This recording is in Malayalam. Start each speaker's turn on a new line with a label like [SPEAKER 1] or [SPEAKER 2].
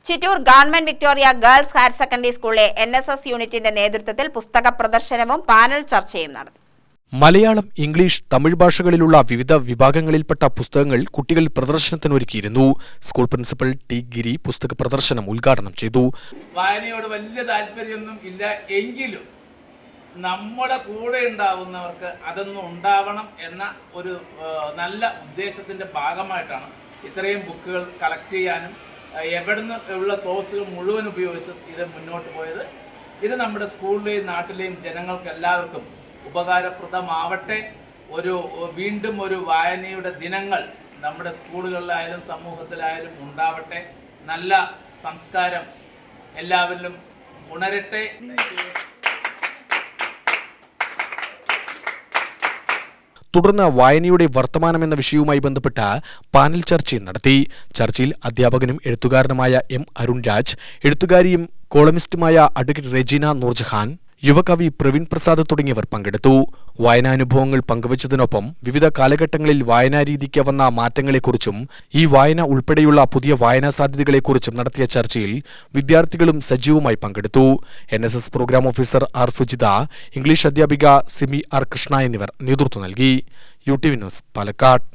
[SPEAKER 1] Chittur government Victoria girls higher secondary സ്കൂളിലെ NSS യൂണിറ്റിന്റെ നേതൃത്വത്തിൽ പുസ്തക പ്രദർശനവും പാനൽ ചർച്ചയും നടന്നു.
[SPEAKER 2] മലയാളം, ഇംഗ്ലീഷ്, തമിഴ് ഭാഷകളിലുള്ള വിവിധ വിഭാഗങ്ങളിൽപ്പെട്ട പുസ്തകങ്ങൾ കുട്ടികൾ പ്രദർശനത്തിനൊരുക്കിയിരുന്നു. സ്കൂൾ പ്രിൻസിപ്പൽ ടി ഗിരി പുസ്തക പ്രദർശനം ഉദ്ഘാടനം ചെയ്തു.
[SPEAKER 3] വായനയോട് വലിയ താല്പര്യമൊന്നും ഇല്ല എങ്കിലും നമ്മുടെ കൂടെ ഉണ്ടാവുന്നവർക്ക് അതൊന്നും ഉണ്ടാവണം എന്ന ഒരു നല്ല ഉദ്ദേശത്തിന്റെ ഭാഗമായിട്ടാണ് ഇത്രയും ബുക്കുകൾ കളക്ട് ചെയ്യാനും എവിടുന്ന് ഉള്ള സോഴ്സുകൾ മുഴുവൻ ഉപയോഗിച്ച് ഇത് മുന്നോട്ട് പോയത്. ഇത് നമ്മുടെ സ്കൂളിലെയും നാട്ടിലെയും ജനങ്ങൾക്ക് എല്ലാവർക്കും ഉപകാരപ്രദമാവട്ടെ. വീണ്ടും ഒരു വായനയുടെ ദിനങ്ങൾ നമ്മുടെ സ്കൂളുകളിലായാലും സമൂഹത്തിലായാലും ഉണ്ടാവട്ടെ. നല്ല സംസ്കാരം എല്ലാവരിലും ഉണരട്ടെ.
[SPEAKER 2] തുടർന്ന് വായനയുടെ വർത്തമാനം എന്ന വിഷയവുമായി ബന്ധപ്പെട്ട പാനൽ ചർച്ചയും നടത്തി. ചർച്ചയിൽ അധ്യാപകനും എഴുത്തുകാരനുമായ M. അരുൺ രാജ്, എഴുത്തുകാരിയും കോളമിസ്റ്റുമായ അഡ്വക്കേറ്റ് റെജീന നൂർജഹാൻ, യുവകവി പ്രവീൺ പ്രസാദ് തുടങ്ങിയവർ പങ്കെടുത്തു. വായനാനുഭവങ്ങൾ പങ്കുവച്ചതിനൊപ്പം വിവിധ കാലഘട്ടങ്ങളിൽ വായനാരീതിക്ക് വന്ന മാറ്റങ്ങളെക്കുറിച്ചും ഈ വായന ഉൾപ്പെടെയുള്ള പുതിയ വായനാ സാധ്യതകളെക്കുറിച്ചും നടത്തിയ ചർച്ചയിൽ വിദ്യാർത്ഥികളും സജീവമായി പങ്കെടുത്തു. NSS programme officer R. Sujitha, English അധ്യാപിക സിമി R. കൃഷ്ണ എന്നിവർ നേതൃത്വം നൽകി. UTV news, Palakkad.